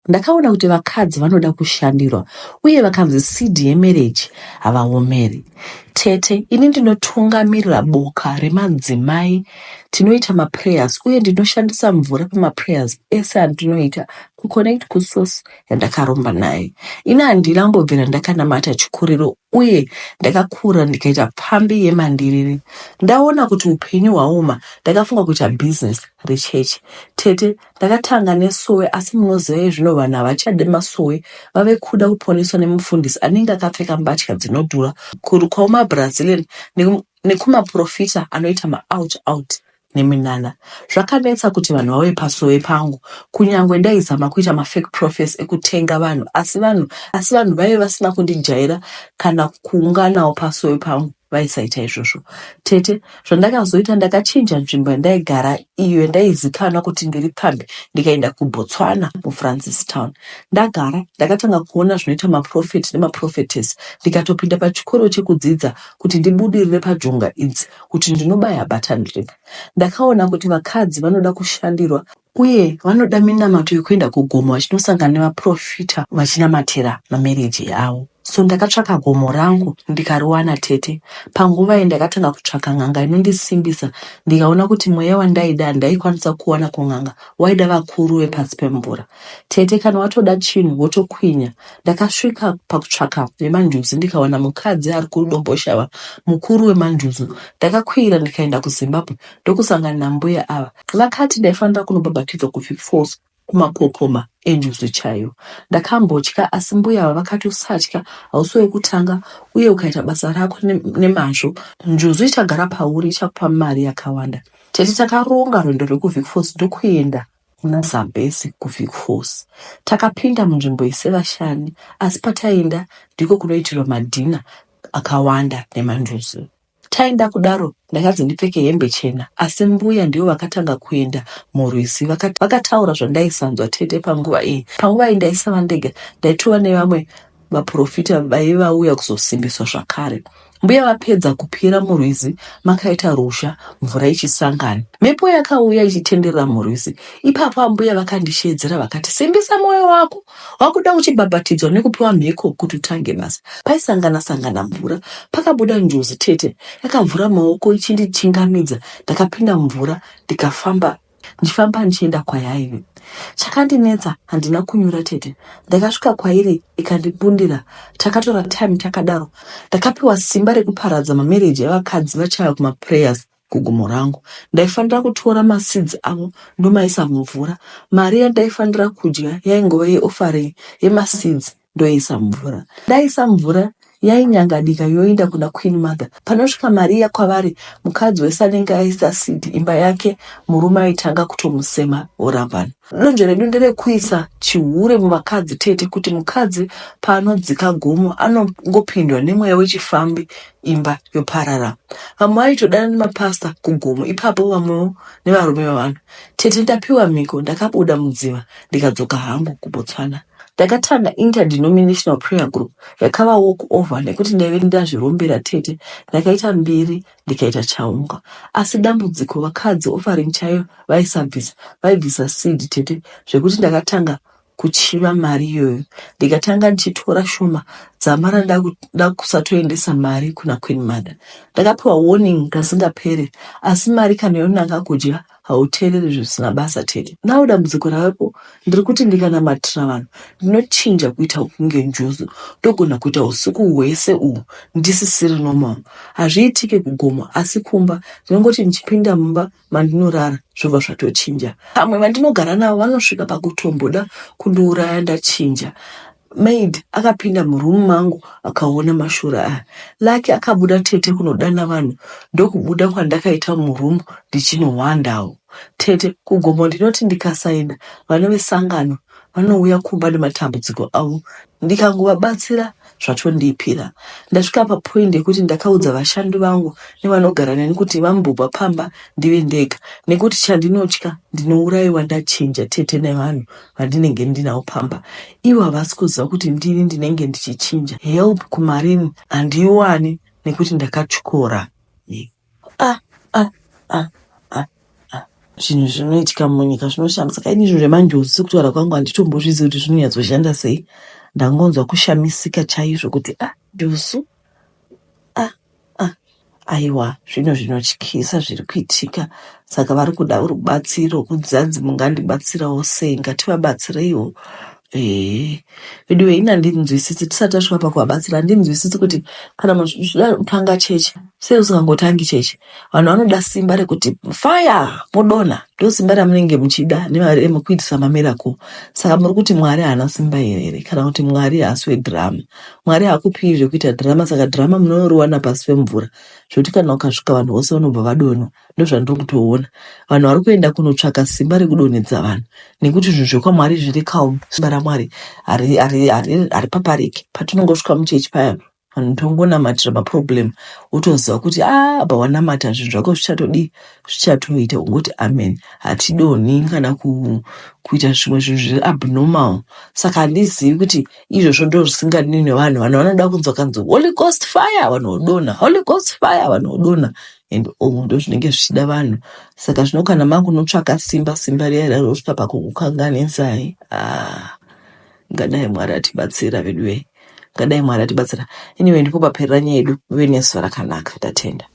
ndakaona kuti vakadzi vanoda kushandirwa uye vakanzi seed yemarriage havaomeri. Tete, ini ndinotungamirira boka remadzimai, tinoita maprayers uye ndinoshandisa mvura pamaprayers ese andinoita kuconnect kusource yandakaromba nayo. Ini handina kumbobvira ndakanamata chikuriro uye ndakakura ndikaita pfambi yemandiriri. Ndaona kuti upenyu hwaoma, ndakafunga kuita business rechechi. Tete, ndakatanga nesowe, asi munoziva zvino vanhu havachade masowe, vave kuda kuponeswa nemufundisi anenge akapfeka mbatya dzinodhura kuri kwaumaBrazilian nekumaprofita anoita ma-out neminana. Zvakanetsa kuti vanhu vauye pasowe pangu, kunyangwe ndaizama kuita mafake prophets ekutenga vanhu, asi vanhu vaive vasina kundijaira kana kuunganawo pasowe pangu vaisaita izvozvo. Tete, zvandakazoita ndakachinja nzvimbo yandaigara iyo ndaizikanwa kuti ndiri pambi, ndikaenda kuBotswana muFrancistown. Ndagara ndakatanga kuona zvinoita maprofeti nemaprofetess, ndikatopinda pachikoro chekudzidza kuti ndibudirire pajonga idzi kuti ndinobaya button rip. Ndakaona kuti vakadzi vanoda kushandirwa uye vanoda minamato yekuenda kugomo vachinosangana nemaprofita vachinamatira mamarriage avo. So ndakatsvaka gomo rangu ndikariwana. Tete, panguva iyi ndakatanga kutsvaka n'anga inondisimbisa. Ndikaona kuti mweya wandaida ndaikwanisa kuwana kun'anga waida vakuru vepasi pemvura. Tete, kana watoda chinhu wotokwinya. Ndakasvika pakutsvaka vemanjuzi ndikawana mukadzi ari kudomboshawa mukuru wemanjuzi. Ndakakwira ndikaenda kuZimbabwe ndokusangana nambuya ava. Vakati ndaifanira kunobhabhatidzwa kuFig Falls kumapopoma enjuzi chaiwo. Ndakambotya, asi mbuya ava vakati usatya, hausi wekutanga uye ukaita basa rako nemazvo, njuzi ichagara pauri, ichakupa mari yakawanda. Tete, takaronga rwendo rwekuFig Falls ndokuenda kuna Zambezi kuFig Falls. Takapinda munzvimbo isevashani, asi pataenda ndiko kunoitirwa madhina akawanda nemanjuzi. Taenda kudaro ndakanzi ndipfeke hembe chena, asi mbuya ndivo vakatanga kuenda murwizi. Vakataura zvandaisanzwa. Tete, panguva iyi ndaisava ndege, ndaitova nevamwe maprofita vaivauya kuzosimbiswa zvakare. Mbuya vapedza kupira murwizi, makaita rusha, mvura ichisangana. Mhepo yakauya ichitenderera murwizi. Ipapo mbuya vakandishedzera vakati, simbisa mwoyo wako, wakuda uchibhabhatidzwa nekupiwa mhiko kuti utange basa. Paisangana mvura, pakabuda njuzi. Tete, yakavhura maoko ichindichingamidza. Ndakapinda mvura ndikafamba ndichienda kwayairi. Chakandinetsa handina kunyura. Tete, ndakasvika kwairi ikandibundira. Takatora time takadaro. Ndakapiwa simba rekuparadza mamarriage evakadzi vachaya kumaprayers kugomo rangu. Ndaifanira kutora maseeds avo ndomaisa mumvura. Mari yandaifanira kudya yaingova yeoffering yemaseeds ndoisa mumvura. Ndaisa mvura yainyangadika yoenda kuna Queen Mother. Panosvika Maria kwavari, mukadzi wese anenge aisa seed imba yake, murume aitanga kutomusema orambana. Donzvo redu nderekuisa chihure muvakadzi. Tete, kuti mukadzi paanodzika gomo anongopindwa nemweya wechifambi, imba yoparara. Vamwe vaitodana nemapasta kugomo, ipapo vamwewo nevarume vavanhu. Tete, ndapiwa mhiko, ndakabuda mudziva ndikadzoka hangu kuBotswana. Ndakatanga interdenominational prayer group yakava walk over nekuti ndaive ndazvirombera. Tete, ndakaita mbiri ndikaita chaunga, asi dambudziko vakadzi offering chayo vaibvisa seed. Tete, zvekuti ndakatanga kuchiva mari iyoyo. Ndikatanga ndichitora shoma dzamara ndakusatoendesa mari kuna Queen Mother. Ndakapiwa warning kasingaperi, asi mari kana yonanga kudya hauteereri zvisina basa. Tete, nawo dambudziko ravapo ndiri kuti ndikanamatira vanhu ndinochinja kuita kunge njuzu, ndogona kuita usiku hwese uhu ndisisiri normal. Hazviitike kugomo, asi kumba ndinongoti ndichipinda mumba mandinorara zvobva zvatochinja. Pamwe vandinogara navo vanosvika pakutomboda kundiuraya ndachinja. Maid akapinda murumu mangu akaona mashura aya. Lake akabuda. Tete, kunodana vanhu ndokubuda kwandakaita murumu ndichinowandawo. Tete, kugomo ndinoti ndikasaenda vana vesangano vanouya kumba nematambudziko avo, ndikangovabatsira zvatondipira. Ndasvika papoint yekuti ndakaudza vashandi vangu nevanogara neni kuti vambobva pamba ndive ndega, nekuti chandinotya ndinourayiwa ndachinja. Tete, nevanhu vandinenge ndinavo pamba, ivo havasi kuziva kuti ndini ndinenge ndichichinja. Help kumarini handiiwani nekuti ndakatyora. zvinhu zvinoitika munyika zvinoshamisa. Saka ini zvinhu zvemanjozi kutaura kwangu handitombozvizivi kuti zvinonyatsoshanda sei. Ndangonzwa kushamisika chaizvo kuti njozu aiwa zvinhu zvinotyisa zviri kuitika. Saka vari kuda rubatsiro kudzadzi mungandibatsirawo sei, ngativabatsireiwo. Vidiwe ina ndinzwisisi tisati tasvika pakuvabatsira. Handinzwisisi kuti kana munhu uchida kutanga chechi sei usingangotangi chechi. Vanhu vanoda simba rekuti faya modonha, ndo simba ramunenge muchida nemari yekuitisa mamirako. Saka muri kuti Mwari haana simba here kana kuti Mwari haasi wedhirama. Mwari hakupiwi zvekuita dhirama, saka dhirama munoriwana pasi pemvura zvokuti kana ukasvika vanhu vose vanobva vadonha. Ndozvandiri kutoona vanhu vari kuenda kunotsvaka simba rekudonhedza vanhu, nekuti zvinhu zvekwaMwari zviri calm. Simba raMwari haripapariki. Patinongosvika muchechi paya vanhu tongonamatira maproblem, utoziva kuti apa wanamata zvinhu zvako zvichatoita, ungoti amen. Hatidonhi kana kuita zvimwe zvinhu zviri abnormal. Saka handizivi kuti izvozvo ndo zvisingadiwi nevanhu. Vanhu vanoda kunzwa kanzi Holy Ghost fire, vanhu vodonha, Holy Ghost fire, vanhu vodonha. And ndo zvinenge zvichida vanhu. Saka zvino kana mangunotsvaka simba riya rosvika pakukukanganisai, ngadai Mwari atibatsira veduwe, ngadai Mwari atibatsira. Anyway, ndipo paperera nyaya yedu. Muve nezuva rakanaka. Tatenda.